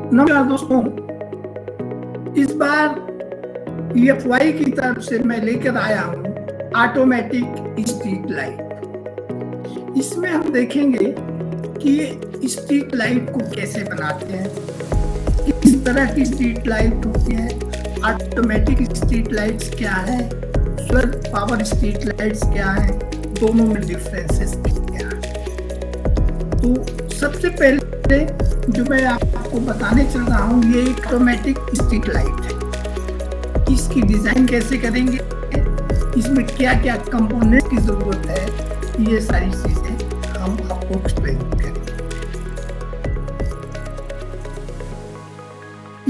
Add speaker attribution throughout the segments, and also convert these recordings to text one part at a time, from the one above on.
Speaker 1: नमस्कार दोस्तों, इस बार EFY की तरफ से मैं लेकर आया हूँ ऑटोमेटिक स्ट्रीट लाइट। इसमें हम देखेंगे कि ये स्ट्रीट लाइट को कैसे बनाते हैं, किस तरह की स्ट्रीट लाइट होती है, ऑटोमेटिक स्ट्रीट लाइट्स क्या है, सोलर पावर स्ट्रीट लाइट्स क्या है, दोनों में डिफरेंसेस क्या है। तो सबसे पहले जो मैं आपको बताने चल रहा हूँ, ये एक ऑटोमेटिक स्ट्रीट लाइट है। इसकी डिजाइन कैसे करेंगे, इसमें क्या क्या कंपोनेंट की जरूरत है, ये सारी चीजें हम आपको एक्सप्लेन करेंगे।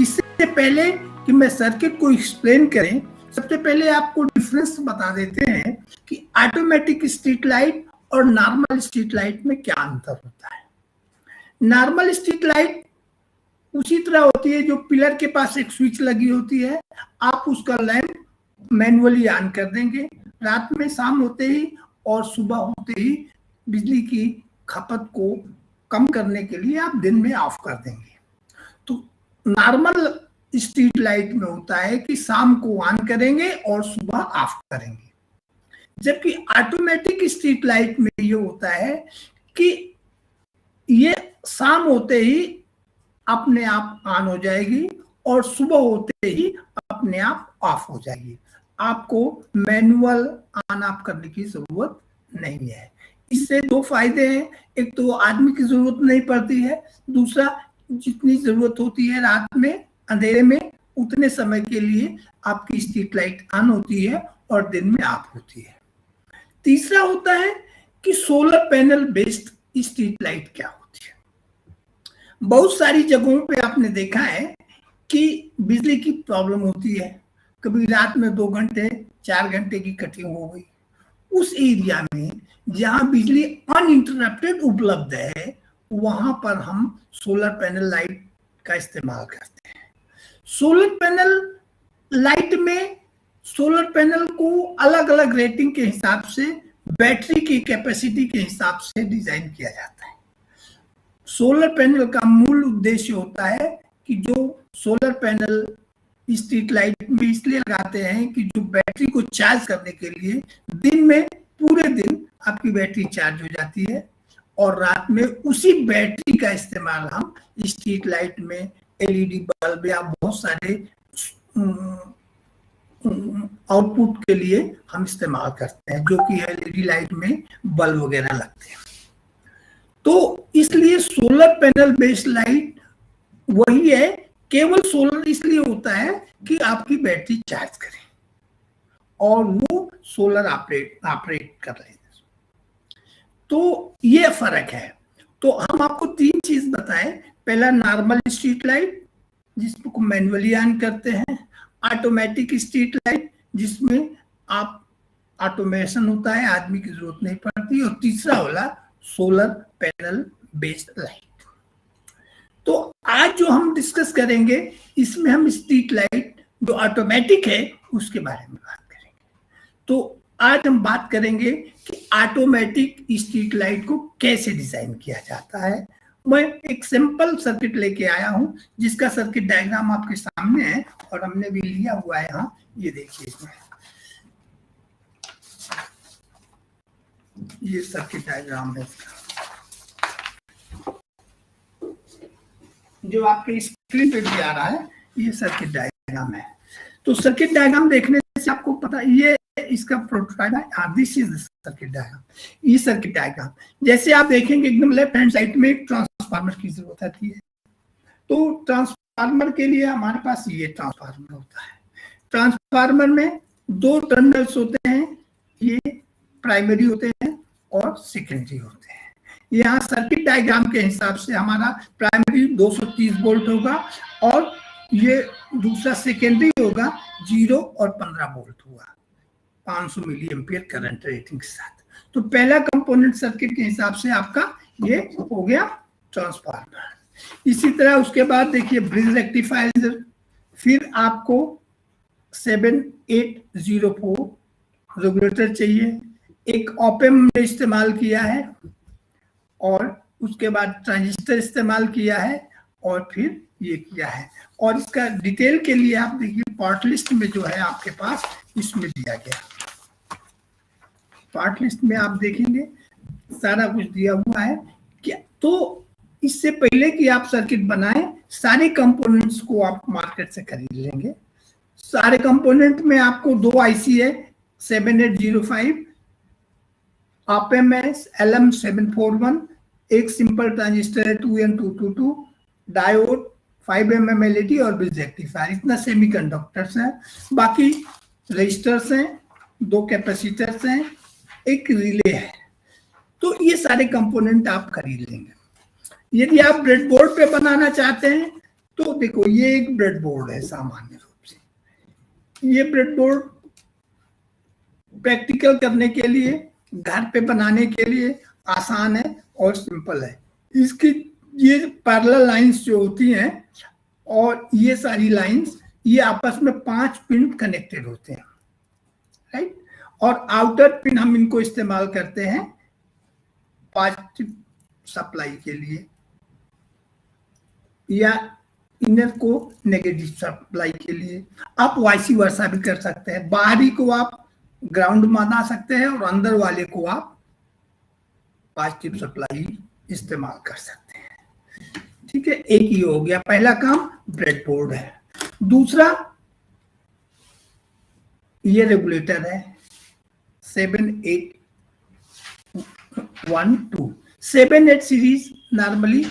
Speaker 1: इससे पहले कि मैं सर्किट को एक्सप्लेन करें, सबसे पहले आपको डिफरेंस बता देते हैं कि ऑटोमेटिक स्ट्रीट लाइट और नॉर्मल स्ट्रीट लाइट में क्या अंतर होता है। नॉर्मल स्ट्रीट लाइट उसी तरह होती है, जो पिलर के पास एक स्विच लगी होती है, आप उसका लैंप मैनुअली ऑन कर देंगे रात में, शाम होते ही और सुबह होते ही बिजली की खपत को कम करने के लिए आप दिन में ऑफ कर देंगे। तो नॉर्मल स्ट्रीट लाइट में होता है कि शाम को ऑन करेंगे और सुबह ऑफ करेंगे, जबकि ऑटोमेटिक स्ट्रीट लाइट में ये होता है कि ये शाम होते ही अपने आप ऑन हो जाएगी और सुबह होते ही अपने आप ऑफ हो जाएगी। आपको मैनुअल ऑन ऑफ करने की जरूरत नहीं है। इससे दो फायदे हैं, एक तो आदमी की जरूरत नहीं पड़ती है, दूसरा जितनी जरूरत होती है रात में अंधेरे में उतने समय के लिए आपकी स्ट्रीट लाइट ऑन होती है और दिन में ऑफ होती है। तीसरा होता है कि solar panel based street light क्या होती है। बहुत सारी जगहों पे आपने देखा है कि बिजली की प्रॉब्लम होती है, कभी रात में 2 घंटे 4 घंटे की कटिंग हो गई। उस एरिया में जहां बिजली अनइंटरप्टेड उपलब्ध है, वहां पर हम सोलर पैनल लाइट का इस्तेमाल करते हैं। सोलर पैनल लाइट में सोलर पैनल को अलग अलग रेटिंग के हिसाब से, बैटरी की कैपेसिटी के हिसाब से डिजाइन किया जाता है। सोलर पैनल का मूल उद्देश्य होता है कि जो सोलर पैनल स्ट्रीट लाइट में इसलिए लगाते हैं कि जो बैटरी को चार्ज करने के लिए दिन में पूरे दिन आपकी बैटरी चार्ज हो जाती है और रात में उसी बैटरी का इस्तेमाल हम स्ट्रीट लाइट में LED बल्ब या बहुत सारे आउटपुट के लिए हम इस्तेमाल करते हैं, जो कि LED लाइट में बल्ब वगैरह लगते हैं। तो इसलिए सोलर पैनल बेस्ड लाइट वही है, केवल सोलर इसलिए होता है कि आपकी बैटरी चार्ज करे और वो सोलर ऑपरेट कर रहे हैं। तो ये फर्क है। तो हम आपको 3 चीज बताएं। पहला नॉर्मल स्ट्रीट लाइट जिसको मैनुअली ऑन करते हैं, ऑटोमेटिक स्ट्रीट लाइट जिसमें आप ऑटोमेशन होता है, आदमी की जरूरत नहीं पड़ती, और तीसरा वाला सोलर पैनल बेस्ड लाइट। तो आज जो हम डिस्कस करेंगे, इसमें हम स्ट्रीट लाइट जो ऑटोमेटिक है उसके बारे में बात करेंगे। तो आज हम बात करेंगे कि ऑटोमेटिक स्ट्रीट लाइट को कैसे डिजाइन किया जाता है। मैं एक सिंपल सर्किट लेके आया हूं, जिसका सर्किट डायग्राम आपके सामने है और हमने भी लिया हुआ है यहाँ, ये देखिए इसमें ये सर्किट डायग्राम है इसका, जो आपके स्क्रीन पे भी आ रहा है, ये सर्किट डायग्राम है। तो सर्किट डायग्राम देखने से आपको पता, ये इसका प्रोटोटाइप है, दिस इज सर्किट डायग्राम। ये सर्किट डायग्राम जैसे आप देखेंगे, एकदम लेफ्ट हैंड साइड में एक ट्रांसफार्मर की जरूरत होती है। तो ट्रांसफार्मर के लिए हमारे पास ये ट्रांसफार्मर होता है। ट्रांसफार्मर में 2 टर्मिनल्स होते हैं, ये प्राइमरी होते हैं और सेकेंडरी होते हैं। यहाँ सर्किट डायग्राम के हिसाब से हमारा प्राइमरी 230 वोल्ट होगा और ये दूसरा सेकेंडरी होगा 0 और 15 वोल्ट होगा, 500 मिली एम्पियर करंट रेटिंग के साथ। तो पहला कंपोनेंट सर्किट के हिसाब से आपका ये हो गया ट्रांसफार्मर। इसी तरह उसके बाद देखिए ब्रिज रेक्टिफायर, फिर आपको 7804 रेगुलेटर चाहिए, एक ऑप-एम्प ने इस्तेमाल किया है और उसके बाद ट्रांजिस्टर इस्तेमाल किया है और फिर ये किया है। और इसका डिटेल के लिए आप देखिए पार्ट लिस्ट में जो है आपके पास इसमें दिया गया। पार्ट लिस्ट में आप देखेंगे सारा कुछ दिया हुआ है क्या। तो इससे पहले कि आप सर्किट बनाएं, सारे कंपोनेंट्स को आप मार्केट से खरीद लेंगे। सारे कंपोनेंट में आपको 2 आईसी है, 7805 APMS LM741, एक सिंपल ट्रांजिस्टर है 2N222, डायोड 5mm LED और ब्रिज रेक्टिफायर। इतना सेमीकंडक्टर्स हैं। बाकी रजिस्टर्स हैं, 2 कैपेसिटर्स हैं, एक रिले है। तो ये सारे कंपोनेंट आप खरीद लेंगे। यदि आप ब्रेडबोर्ड पे बनाना चाहते हैं तो देखो ये एक ब्रेडबोर्ड है सामान्य रूप से। ये ब्रेडबोर्ड प्रैक्टिकल करने के लिए, घर पे बनाने के लिए आसान है और सिंपल है। इसकी ये पैरेलल लाइंस जो होती हैं और ये सारी लाइंस, ये आपस में 5 पिन कनेक्टेड होते हैं, राइट। और आउटर पिन हम इनको इस्तेमाल करते हैं पॉजिटिव सप्लाई के लिए या इनर को नेगेटिव सप्लाई के लिए। आप वाइसी वर्सा भी कर सकते हैं। बाहरी को आप ग्राउंड बना सकते हैं और अंदर वाले को आप पॉजिटिव सप्लाई इस्तेमाल कर सकते हैं। ठीक है, एक ही हो गया। पहला काम ब्रेडबोर्ड है। दूसरा ये रेगुलेटर है 7812। 78 सीरीज नॉर्मली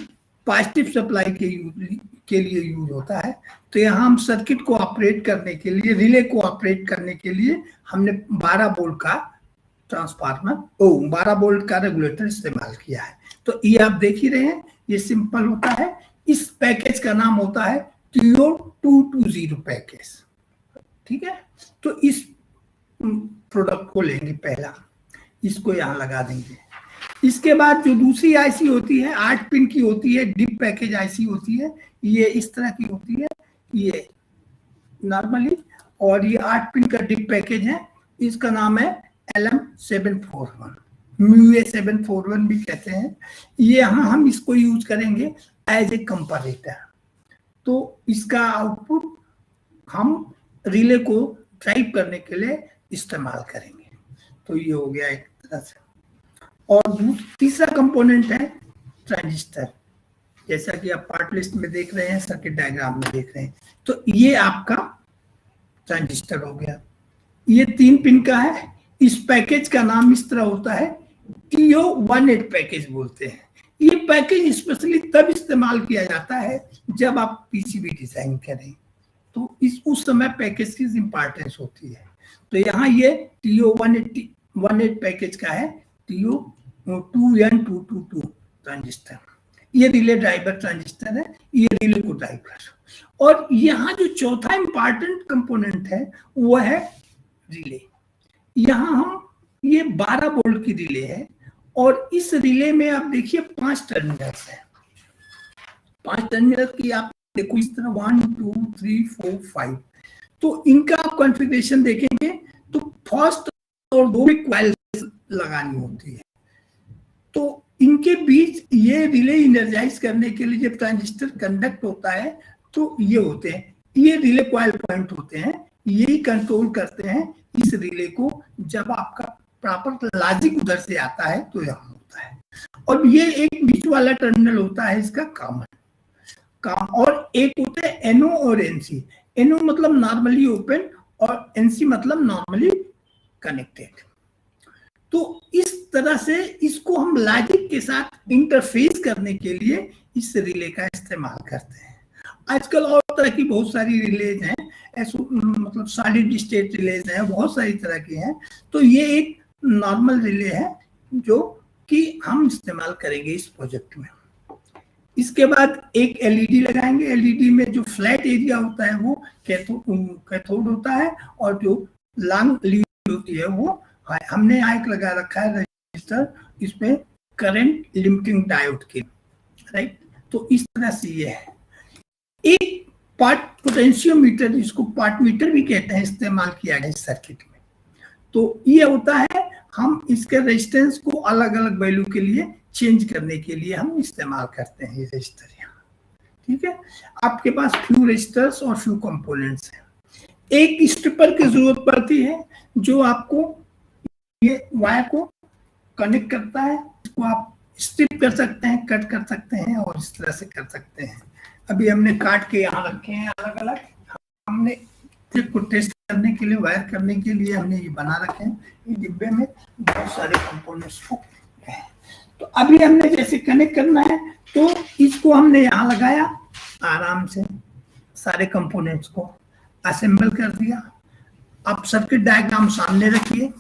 Speaker 1: पॉजिटिव सप्लाई के लिए यूज होता है। तो यहाँ हम सर्किट को ऑपरेट करने के लिए, रिले को ऑपरेट करने के लिए हमने 12 वोल्ट का ट्रांसफार्मर 12 वोल्ट का रेगुलेटर इस्तेमाल किया है। तो ये आप देख ही रहे हैं, ये सिंपल होता है। इस पैकेज का नाम होता है TO220 पैकेज। ठीक है, तो इस प्रोडक्ट को लेंगे पहला, इसको यहाँ लगा देंगे। इसके बाद जो दूसरी आईसी होती है 8 पिन की होती है, डिप पैकेज आईसी होती है। ये इस तरह की होती है, ये नॉर्मली, और ये 8 पिन का डिप पैकेज है। इसका नाम है LM741, MUA741 भी कहते हैं। ये यहाँ हम इसको यूज करेंगे एज ए कंपैरेटर। तो इसका आउटपुट हम रिले को ड्राइव करने के लिए इस्तेमाल करेंगे। तो ये हो गया एक तरह से। और तीसरा कंपोनेंट है ट्रांजिस्टर, जैसा कि आप पार्ट लिस्ट में देख रहे हैं, सर्किट डायग्राम में देख रहे हैं। तो ये आपका ट्रांजिस्टर हो गया। ये 3 पिन का है। इस पैकेज का नाम इस तरह होता है, TO18 पैकेज बोलते हैं। ये पैकेज स्पेशली तब इस्तेमाल किया जाता है जब आप पीसीबी डिजाइन करें, तो उस समय पैकेज की इंपॉर्टेंस होती है। तो यहाँ ये TO18 पैकेज का है, TO2N222 ट्रांजिस्टर। ये रिले ड्राइवर ट्रांजिस्टर है, ये रिले को ड्राइव कर। और यहाँ जो चौथा इंपॉर्टेंट कंपोनेंट है वो है रिले। यहाँ हम ये 12 वोल्ट की रिले है और इस रिले में आप देखिए 5 टर्मिनल्स हैं। 5 टर्मिनल की आप देखो इस तरह 1 2 3 4 5। तो इनका आप कॉन्फ़िगरेशन देखेंगे तो फर्स्ट और 2 में क्वाइल लगानी होती है। तो इनके बीच ये रिले इनर्जाइज करने के लिए जब ट्रांजिस्टर कंडक्ट होता है तो ये होते हैं, ये रिले कॉइल पॉइंट होते हैं, यही कंट्रोल करते हैं इस रिले को। जब आपका प्रॉपर लॉजिक उधर से आता है तो यहाँ होता है। और ये एक बीच वाला टर्मिनल होता है इसका कॉमन काम। और एक होता है एनओ और एनसी। एनओ मतलब नॉर्मली ओपन और एनसी मतलब नॉर्मली कनेक्टेड। तो इस तरह से इसको हम लॉजिक के साथ इंटरफेस करने के लिए इस रिले का इस्तेमाल करते हैं। आजकल और तरह की बहुत सारी रिलेज हैं, मतलब सॉलिड स्टेट रिलेज हैं, बहुत सारी तरह की हैं। तो ये एक नॉर्मल रिले है जो कि हम इस्तेमाल करेंगे इस प्रोजेक्ट में। इसके बाद एक एलईडी लगाएंगे। एलईडी में जो फ्लैट एरिया होता है वो कैथोड होता है और जो लॉन्ग लीड होती है वो हमने यहाँ एक लगा रखा है रजिस्टर, इसमें करंट लिमिटिंग डायोड के, राइट। तो इस तरह से ये है। एक पार्ट पोटेंशियोमीटर, जिसको पार्ट मीटर भी कहते हैं, इस्तेमाल किया गया इस सर्किट में। तो ये होता है, हम इसके रेजिस्टेंस को अलग अलग वैल्यू के लिए चेंज करने के लिए हम इस्तेमाल करते हैं ये रजिस्टर यहाँ। ठीक है, आपके पास फ्यू रजिस्टर्स और फ्यू कंपोनेंट्स हैं। एक स्ट्रिपर की जरूरत पड़ती है जो आपको ये वायर को कनेक्ट करता है, इसको आप स्ट्रिप कर सकते हैं, कट कर सकते हैं और इस तरह से कर सकते हैं। अभी हमने काट के यहाँ रखे हैं अलग अलग, हमने को टेस्ट करने के लिए, वायर करने के लिए हमने ये बना रखे हैं। ये डिब्बे में बहुत सारे कंपोनेंट्स को है। तो अभी हमने जैसे कनेक्ट करना है तो इसको हमने यहाँ लगाया, आराम से सारे कंपोनेंट्स को असेंबल कर दिया। आप सर्किट डायग्राम सामने रखिए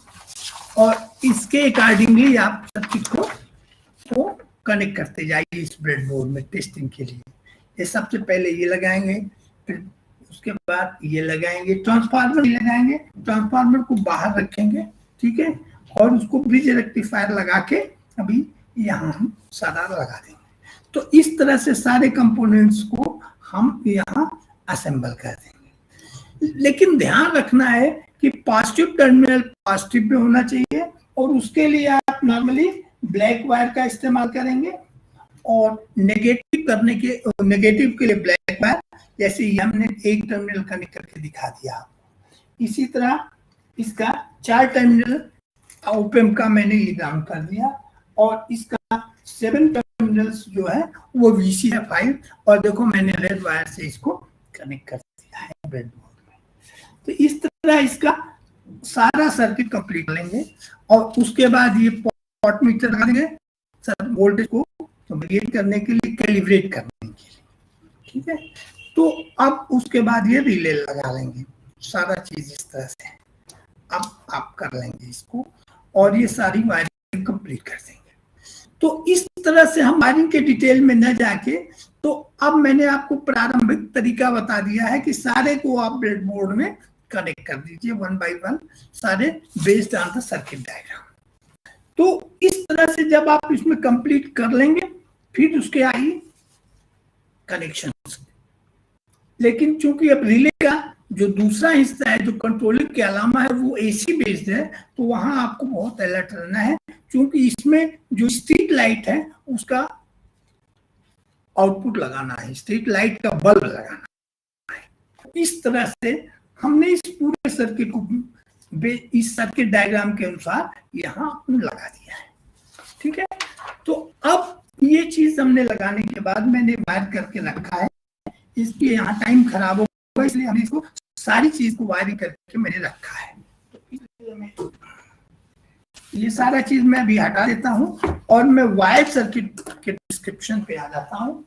Speaker 1: और इसके अकॉर्डिंगली आप सर्किट को कनेक्ट करते जाइए इस ब्रेडबोर्ड में टेस्टिंग के लिए। ये सबसे पहले ये लगाएंगे, फिर उसके बाद ये लगाएंगे, ट्रांसफार्मर लगाएंगे, ट्रांसफार्मर को बाहर रखेंगे, ठीक है, और उसको ब्रिज रेक्टिफायर लगा के अभी यहाँ हम सारा लगा देंगे। तो इस तरह से सारे कंपोनेंट्स को हम यहाँ असेंबल कर देंगे। लेकिन ध्यान रखना है कि पॉजिटिव टर्मिनल पॉजिटिव में होना चाहिए और उसके लिए आप नॉर्मली ब्लैक वायर का इस्तेमाल करेंगे और नेगेटिव के लिए ब्लैक वायर, जैसे हमने एक टर्मिनल कनेक्ट करके दिखा दिया। इसी तरह इसका 4 टर्मिनल ओपेम का मैंने ये डाउन कर दिया और इसका 7 टर्मिनल्स जो है वो VCF5 और देखो मैंने रेड वायर से इसको कनेक्ट कर दिया है ब्रेडबोर्ड में। तो इस तरह इसका सारा सर्किट कंप्लीट लेंगे और उसके बाद ये पॉट मीटर लगा देंगे वोल्टेज को वेरिएट करने के लिए, कैलिब्रेट करने के लिए, ठीक है। तो अब उसके बाद ये रिले लगा लेंगे, सारा चीज इस तरह से अब आप कर लेंगे इसको और ये सारी वायरिंग कंप्लीट कर देंगे। तो इस तरह से हम वायरिंग के डिटेल में न जाके, तो अब मैंने आपको प्रारंभिक तरीका बता दिया है कि सारे को आप ब्रेडबोर्ड में कनेक्ट कर दीजिए 1 by 1 सारे based on the circuit diagram. तो इस तरह से जब आप इसमें कंप्लीट कर लेंगे फिर उसके आई कनेक्शन। लेकिन चूंकि अब रिले का जो दूसरा हिस्सा है जो कंट्रोलिंग के अलावा है वो AC बेस्ड है, तो वहां आपको बहुत अलर्ट रहना है क्योंकि इसमें जो स्ट्रीट लाइट है उसका आउटपुट लगाना है, स्ट्रीट लाइट का बल्ब लगाना है। इस तरह से हमने इस पूरे सर्किट को इस सर्किट डायग्राम के अनुसार यहाँ लगा दिया है, ठीक है। तो अब ये चीज हमने लगाने के बाद मैंने वायर करके रखा है, इसलिए यहाँ टाइम खराब होगा इसलिए हमने इसको सारी चीज को वायरिंग करके मैंने रखा है। तो इसलिए मैं ये सारा चीज मैं अभी हटा देता हूँ और मैं वायर सर्किट के डिस्क्रिप्शन पे आ जाता हूँ।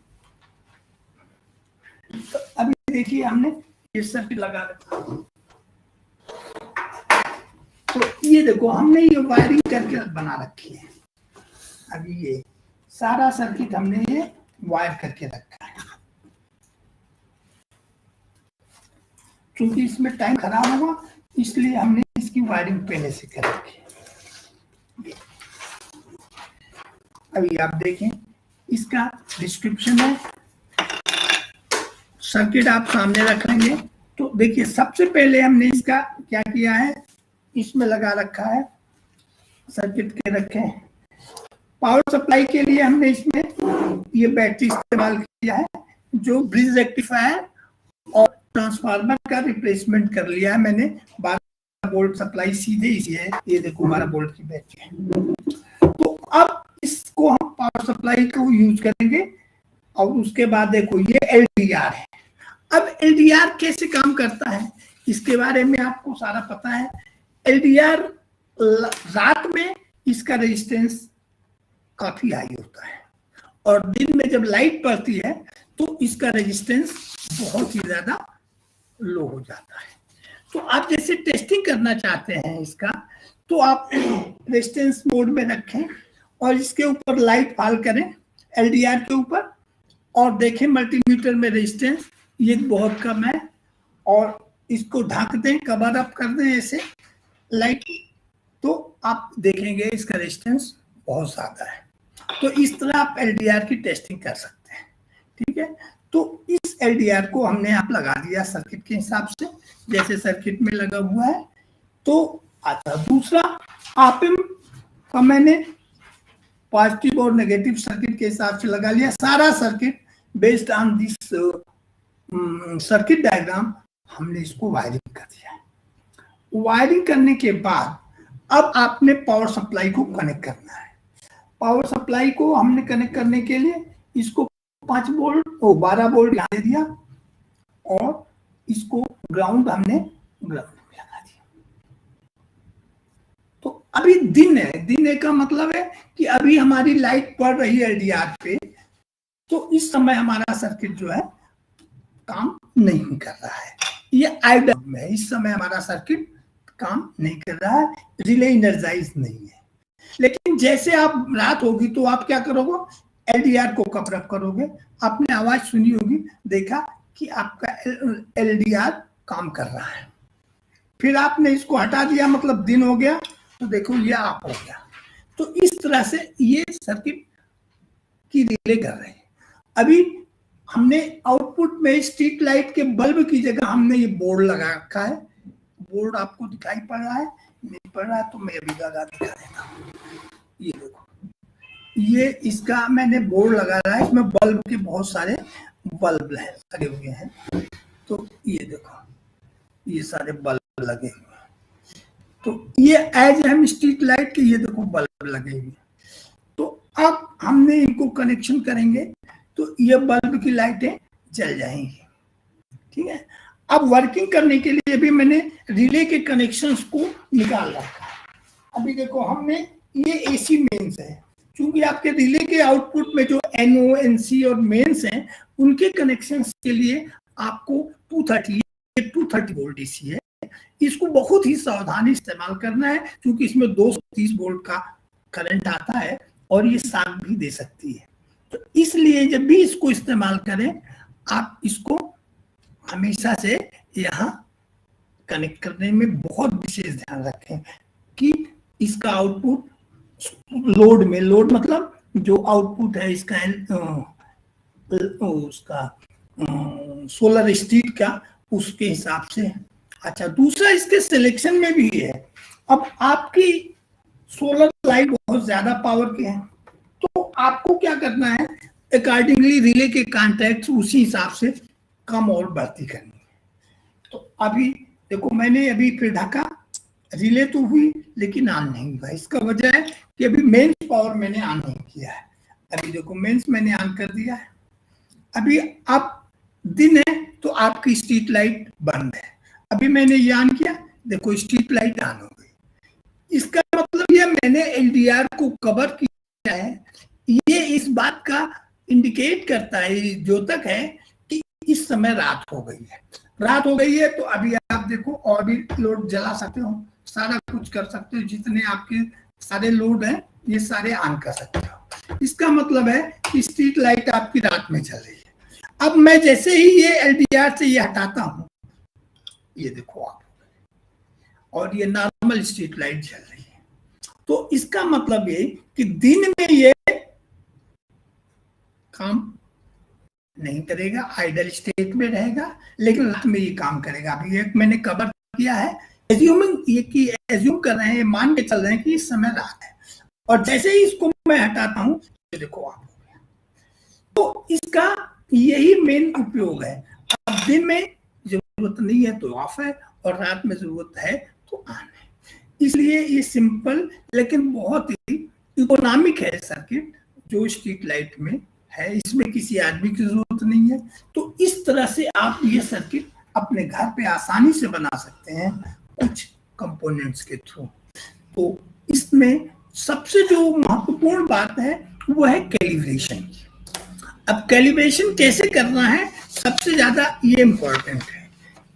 Speaker 1: तो अभी देखिए हमने ये सर्किट लगा रखा है, तो ये देखो हमने ये वायरिंग करके बना रखी है। अभी ये सारा सर्किट हमने ये वायर करके रखा है। क्योंकि इसमें टाइम खराब होगा इसलिए हमने इसकी वायरिंग पहले से कर रखी है। अभी आप देखें इसका डिस्क्रिप्शन है, सर्किट आप सामने रख लेंगे। तो देखिए सबसे पहले हमने इसका क्या किया है, इसमें लगा रखा है सर्किट के रखे हैं। पावर सप्लाई के लिए हमने इसमें ये बैटरी इस्तेमाल किया है जो ब्रिज रेक्टिफायर और ट्रांसफार्मर का रिप्लेसमेंट कर लिया है मैंने। 12 वोल्ट सप्लाई सीधे इसी है, ये देखो 12 वोल्ट की बैटरी है। तो अब इसको हम पावर सप्लाई को यूज करेंगे और उसके बाद देखो ये LDR है। अब LDR कैसे काम करता है इसके बारे में आपको सारा पता है। LDR रात में इसका रेजिस्टेंस काफी हाई होता है और दिन में जब लाइट पड़ती है तो इसका रेजिस्टेंस बहुत ही ज्यादा लो हो जाता है। तो आप जैसे टेस्टिंग करना चाहते हैं इसका, तो आप रेजिस्टेंस मोड में रखें और इसके ऊपर लाइट फॉल करें LDR के ऊपर और देखें मल्टीमीटर में रेजिस्टेंस ये बहुत कम है और इसको ढक दें, कवर अप कर दें ऐसे लाइट, तो आप देखेंगे इसका रेजिस्टेंस बहुत ज्यादा है। तो इस तरह आप LDR की टेस्टिंग कर सकते हैं, ठीक है। तो इस LDR को हमने आप लगा दिया सर्किट के हिसाब से जैसे सर्किट में लगा हुआ है। तो अच्छा दूसरा ऑप-एम्प का मैंने पॉजिटिव और नेगेटिव सर्किट के हिसाब से लगा लिया। सारा circuit based on this circuit diagram हमने इसको वायरिंग कर दिया है। वायरिंग करने के बाद अब आपने पावर सप्लाई को कनेक्ट करना है। पावर सप्लाई को हमने कनेक्ट करने के लिए इसको 5 वोल्ट 12 वोल्ट यहाँ दे दिया और इसको ग्राउंड हमने ग्राउंड में लगा दिया। तो अभी दिन है, दिन है का मतलब है कि अभी हमारी लाइट पड़ रही है एलडीआर पे, तो इस समय हमारा सर्किट जो है काम नहीं कर रहा है, ये आइडल में है। इस समय हमारा सर्किट काम नहीं कर रहा है, रिले इनर्जाइज नहीं है। लेकिन जैसे आप रात होगी तो आप क्या करोगे, एलडीआर को कवर अप करोगे। आपने आवाज सुनी होगी, देखा कि आपका एलडीआर काम कर रहा है। फिर आपने इसको हटा दिया, मतलब दिन हो गया, तो देखो ये ऑफ हो गया। तो इस तरह से ये सर्किट की रिले कर रहे हैं। अभी हमने आउटपुट में स्ट्रीट लाइट के बल्ब की जगह हमने ये बोर्ड लगा रखा है। बोर्ड आपको दिखाई पड़ रहा है? नहीं पड़ रहा है तो मैं अभी लगा दिखा देता हूँ। ये देखो, ये इसका मैंने बोर्ड लगा रहा है, इसमें बल्ब के बहुत सारे बल्ब लगे हुए हैं। तो ये देखो, ये सारे बल्ब लगे हुए हैं। तो ये एज हम स्ट्रीट लाइट के ये देखो बल्ब लगे हुए हैं। तो अब हमने इनको कनेक्शन करेंगे तो ये बल्ब की लाइटें जल जाएंगी, ठीक है। अब वर्किंग करने के लिए भी मैंने रिले के कनेक्शंस को निकाल रखा है। अभी देखो, हमने ये एसी मेंस है, क्योंकि आपके रिले के आउटपुट में जो एनओ, एनसी और मेंस हैं, उनके कनेक्शंस के लिए आपको 230 वोल्ट एसी है। इसको बहुत ही सावधानी इस्तेमाल करना है, क्योंकि इसमें 230 वोल्ट का करंट आता है और ये शॉक भी दे सकती है। तो इसलिए जब भी इसको इस्तेमाल करें, आप इसको हमेशा से यहाँ कनेक्ट करने में बहुत विशेष ध्यान रखें कि इसका आउटपुट लोड में, लोड मतलब जो आउटपुट है इसका उसका सोलर स्ट्रीट का, उसके हिसाब से। अच्छा, दूसरा इसके सिलेक्शन में भी है। अब आपकी सोलर लाइट बहुत ज्यादा पावर के हैं, तो आपको क्या करना है, अकॉर्डिंगली रिले के कॉन्टैक्ट उसी हिसाब से कम और बढ़ती करनी है। तो अभी देखो, मैंने अभी फिर ढका, रिले तो हुई लेकिन ऑन नहीं हुआ। इसका वजह है कि अभी मेंस पावर मैंने ऑन नहीं किया है। अभी देखो, मेंस मैंने ऑन कर दिया है। अभी अब दिन है तो आपकी स्ट्रीट लाइट बंद है। अभी मैंने ये ऑन किया, देखो स्ट्रीट लाइट ऑन हो गई। इसका मतलब ये मैंने एलडीआर को कवर किया है। ये इस बात का इंडिकेट करता है, द्योतक है कि इस समय रात हो गई है। रात हो गई है तो अभी आप देखो, और भी लोड जला सकते हो, सारा कुछ कर सकते हो, जितने आपके सारे लोड हैं ये सारे ऑन कर सकते हो। इसका मतलब है कि स्ट्रीट लाइट आपकी रात में चल रही है। अब मैं जैसे ही ये एलडीआर से ये हटाता हूँ, ये देखो आप, और ये नॉर्मल स्ट्रीट लाइट जल रही है। तो इसका मतलब ये कि दिन में ये काम नहीं करेगा, आइडल स्टेट में रहेगा, लेकिन रात में ये काम करेगा। अभी एक मैंने कवर किया है, एज्यूमिंग ये कि एज्यूम कर रहे हैं, मान के चल रहे हैं कि इस समय रात है, और जैसे ही इसको मैं हटाता हूं, ये देखो आप हो गया। तो इसका यही मेन उपयोग है। अब दिन में जरूरत नहीं है तो ऑफ है, और रात में जरूरत है तो ऑन है। इसलिए ये सिंपल लेकिन बहुत ही इकोनॉमिक है सर्किट जो स्ट्रीट लाइट में है। इसमें किसी आदमी की जरूरत नहीं है। तो इस तरह से आप ये सर्किट अपने घर पे आसानी से बना सकते हैं कुछ कंपोनेंट्स के थ्रू। तो इसमें सबसे जो महत्वपूर्ण बात है वो है कैलिब्रेशन। अब कैलिब्रेशन कैसे करना है, सबसे ज्यादा ये इम्पोर्टेंट है।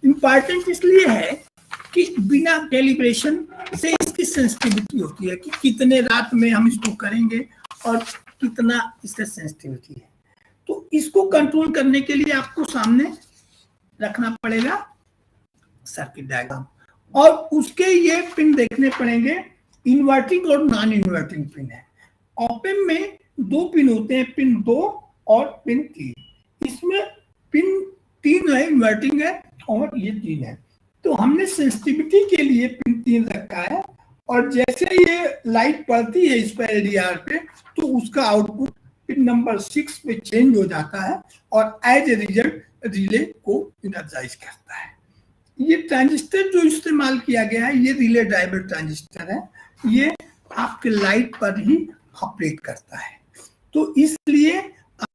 Speaker 1: इम्पोर्टेंट इसलिए है कि बिना कैलिब्रेशन से इसकी सेंसिटिविटी होती है कि कितने रात में हम इसको करेंगे और कितना इसका सेंसिटिविटी है। तो इसको कंट्रोल करने के लिए आपको सामने रखना पड़ेगा सर्किट डायग्राम, और उसके ये पिन देखने पड़ेंगे, इन्वर्टिंग और नॉन इन्वर्टिंग पिन है। ऑप-एम्प में 2 पिन होते हैं, पिन 2 और पिन 3। इसमें पिन 3 है, इन्वर्टिंग है, और ये 3 है। तो हमने सेंसिटिविटी के लिए पिन 3 रखा है, और जैसे ये लाइट पड़ती है इस पर एलडीआर पे, तो उसका आउटपुट फिर नंबर 6 पे चेंज हो जाता है और एज ए रिजल्ट रिले को इनर्जाइज करता है। ये ट्रांजिस्टर जो इस्तेमाल किया गया है ये रिले ड्राइवर ट्रांजिस्टर है, ये आपके लाइट पर ही ऑपरेट करता है। तो इसलिए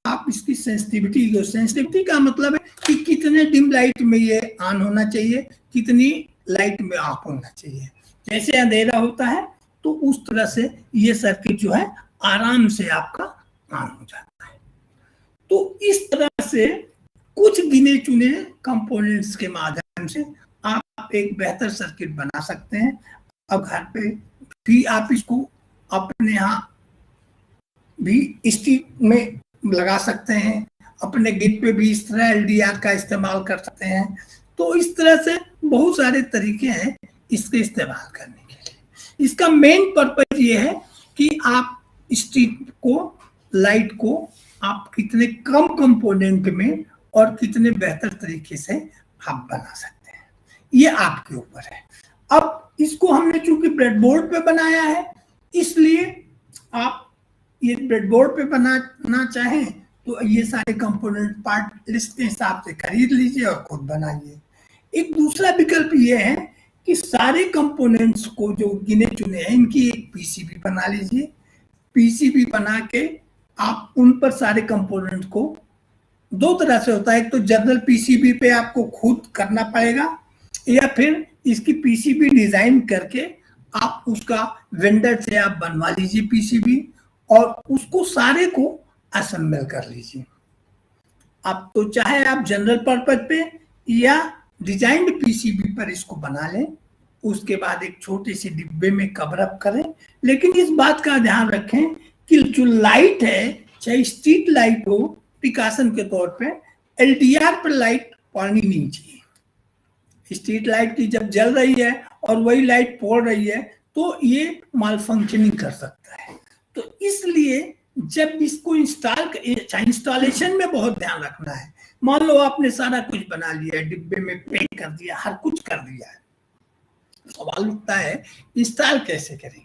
Speaker 1: आप इसकी सेंसिटिविटी का मतलब है कि कितने डिम लाइट में ये ऑन होना चाहिए, कितनी लाइट में ऑफ होना चाहिए। जैसे अंधेरा होता है तो उस तरह से ये सर्किट जो है आराम से आपका ऑन हो जाता है। तो इस तरह से कुछ गिने चुने कंपोनेंट्स के माध्यम से आप एक बेहतर सर्किट बना सकते हैं। अब घर पे भी आप इसको अपने यहाँ भी स्ट्रीट में लगा सकते हैं, अपने गेट पे भी इस तरह LDR का इस्तेमाल कर सकते हैं। तो इस तरह से बहुत सारे तरीके हैं इसके इस्तेमाल करने के लिए। इसका मेन पर्पज ये है कि आप स्ट्रीट को, लाइट को आप कितने कम कंपोनेंट में और कितने बेहतर तरीके से आप बना सकते हैं, ये आपके ऊपर है। अब इसको हमने चूंकि ब्रेडबोर्ड पे बनाया है, इसलिए आप ये ब्रेडबोर्ड पे बनाना चाहें तो ये सारे कंपोनेंट पार्ट लिस्ट के हिसाब से खरीद लीजिए और खुद बनाइए। एक दूसरा विकल्प ये है कि सारे कंपोनेंट्स को जो गिने चुने हैं इनकी एक PCB बना लीजिए। PCB बना के आप उन पर सारे कंपोनेंट को, दो तरह से होता है, एक तो जनरल PCB पे आपको खुद करना पड़ेगा, या फिर इसकी PCB डिजाइन करके आप उसका वेंडर से आप बनवा लीजिए PCB और उसको सारे को असेंबल कर लीजिए। आप तो चाहे आप जनरल पर्पज पे या डिजाइंड PCB पर इसको बना लें, उसके बाद एक छोटे से डिब्बे में कवर अप करें। लेकिन इस बात का ध्यान रखें कि जो लाइट है, चाहे स्ट्रीट लाइट हो, प्रिकॉशन के तौर पे LDR पर लाइट पड़नी नहीं चाहिए। स्ट्रीट लाइट की जब जल रही है और वही लाइट पड़ रही है तो ये माल फंक्शनिंग कर सकता है। तो इसलिए जब इसको इंस्टॉलेशन में बहुत ध्यान रखना है। मान लो आपने सारा कुछ बना लिया है, डिब्बे में पैक कर दिया, हर कुछ कर दिया है, सवाल उठता है इंस्टॉल कैसे करेंगे।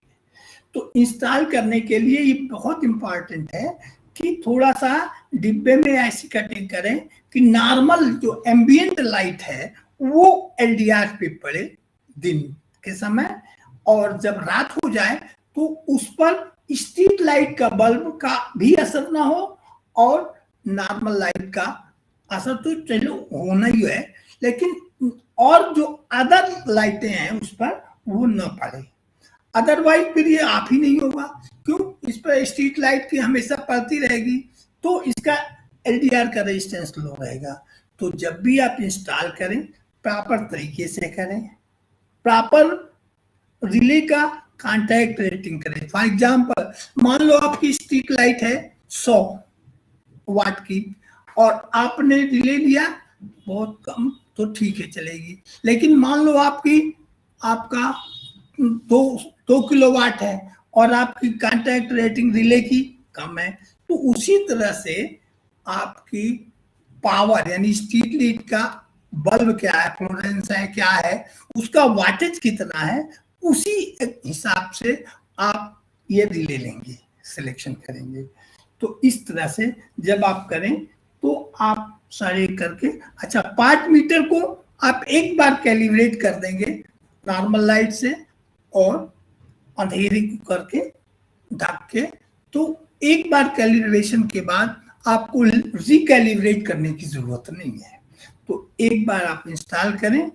Speaker 1: तो इंस्टॉल करने के लिए ये बहुत इंपॉर्टेंट है कि थोड़ा सा डिब्बे में ऐसी कटिंग करें कि नॉर्मल जो एम्बिएंट लाइट है वो LDR पे पड़े दिन के समय, और जब रात हो जाए तो उस पर स्ट्रीट लाइट का बल्ब का भी असर ना हो और नॉर्मल लाइट का असर तो चलो होना ही है, लेकिन और जो अदर लाइटें हैं उस पर वो न पड़े। अदरवाइज फिर ये आप ही नहीं होगा, क्यों? इस पर स्ट्रीट लाइट की हमेशा पड़ती रहेगी तो इसका LDR का रेजिस्टेंस लो रहेगा। तो जब भी आप इंस्टॉल करें प्रॉपर तरीके से करें, प्रॉपर रिले का कॉन्टैक्ट रेटिंग करें। फॉर एग्जाम्पल, मान लो आपकी स्ट्रीट लाइट है 100 वाट की और आपने रिले लिया बहुत कम, तो ठीक है चलेगी। लेकिन मान लो आपका 2 किलोवाट है और आपकी कॉन्टैक्ट रेटिंग रिले की कम है, तो उसी तरह से आपकी पावर यानी स्ट्रीट लाइट का बल्ब क्या है, फ्लोरेंस है क्या है, उसका वाटेज कितना है, उसी हिसाब से आप ये रिले लेंगे, सिलेक्शन करेंगे। तो इस तरह से जब आप करें तो आप सारे करके, अच्छा पार्ट मीटर को आप एक बार कैलिब्रेट कर देंगे नॉर्मल लाइट से और अंधेरे करके ढक के, तो एक बार कैलिब्रेशन के बाद आपको रिकैलिब्रेट करने की जरूरत नहीं है। तो एक बार आप इंस्टॉल करें,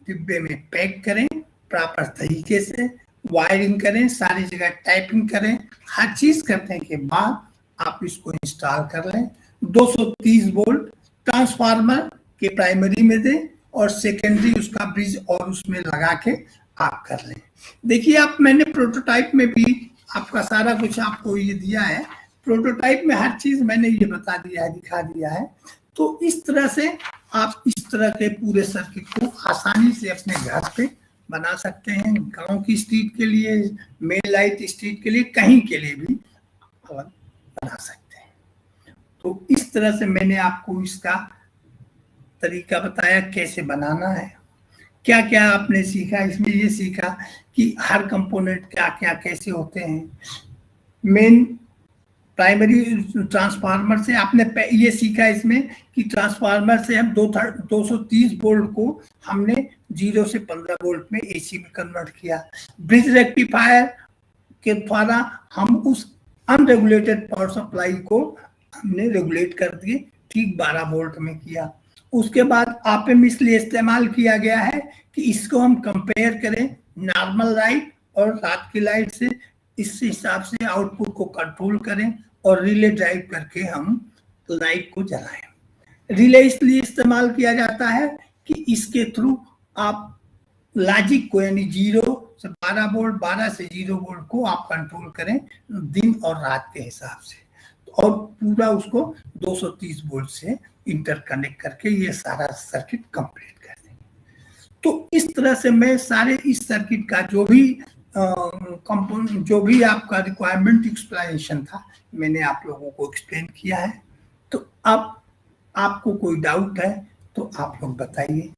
Speaker 1: डिब्बे में पैक करें, प्रॉपर तरीके से वायरिंग करें, सारी जगह टाइपिंग करें, हर चीज करने के बाद आप इसको इंस्टॉल कर लें। 230 वोल्ट ट्रांसफार्मर के प्राइमरी में दें और सेकेंडरी उसका ब्रिज और उसमें लगा के आप कर लें। देखिए आप, मैंने प्रोटोटाइप में भी आपका सारा कुछ आपको ये दिया है, प्रोटोटाइप में हर चीज मैंने ये बता दिया है, दिखा दिया है। तो इस तरह से आप इस तरह के पूरे सर्किट को आसानी से अपने घर पे बना सकते हैं। गांव की स्ट्रीट के लिए, मेन लाइट स्ट्रीट के लिए, कहीं के लिए भी बना सकते हैं। तो इस तरह से मैंने आपको इसका तरीका बताया कैसे बनाना है। क्या क्या आपने सीखा इसमें? ये सीखा कि हर कंपोनेंट क्या क्या कैसे होते हैं, मेन प्राइमरी ट्रांसफार्मर से आपने ये सीखा इसमें कि ट्रांसफार्मर से हम 230 वोल्ट को हमने 0 से 15 वोल्ट में एसी में कन्वर्ट किया। ब्रिज रेक्टिफायर के द्वारा हम उस अनरेगुलेटेड पावर सप्लाई को हमने रेगुलेट कर दिए, ठीक 12 वोल्ट में किया। उसके बाद आरएम इसलिए इस्तेमाल किया गया है कि इसको हम कंपेयर करें नॉर्मल लाइट और रात की लाइट से, इस हिसाब से आउटपुट को कंट्रोल करें और रिले ड्राइव करके हम लाइट को जलाएं। रिले इसलिए इस्तेमाल किया जाता है कि इसके थ्रू आप लॉजिक को यानी 0 से 12 वोल्ट, 12 से 0 वोल्ट को आप कंट्रोल करें दिन और रात के हिसाब से, और पूरा उसको 230 वोल्ट से इंटरकनेक्ट करके ये सारा सर्किट कंप्लीट कर देंगे। तो इस तरह से मैं सारे इस सर्किट का जो भी कंपोनेंट, जो भी आपका रिक्वायरमेंट एक्सप्लेनेशन था, मैंने आप लोगों को एक्सप्लेन किया है। तो अब आपको कोई डाउट है तो आप लोग बताइए।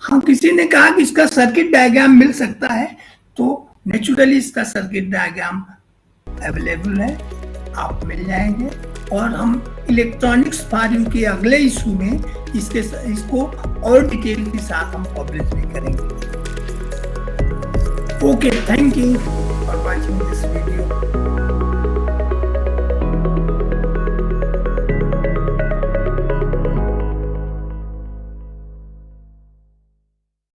Speaker 1: हाँ, किसी ने कहा कि इसका सर्किट डायग्राम मिल सकता है, तो नेचुरली इसका सर्किट डायग्राम अवेलेबल है, आप मिल जाएंगे। और हम इलेक्ट्रॉनिक्स फॉर यू के अगले इशू में इसको और डिटेल के साथ हम पब्लिश भी करेंगे। Okay, thank you for watching this video.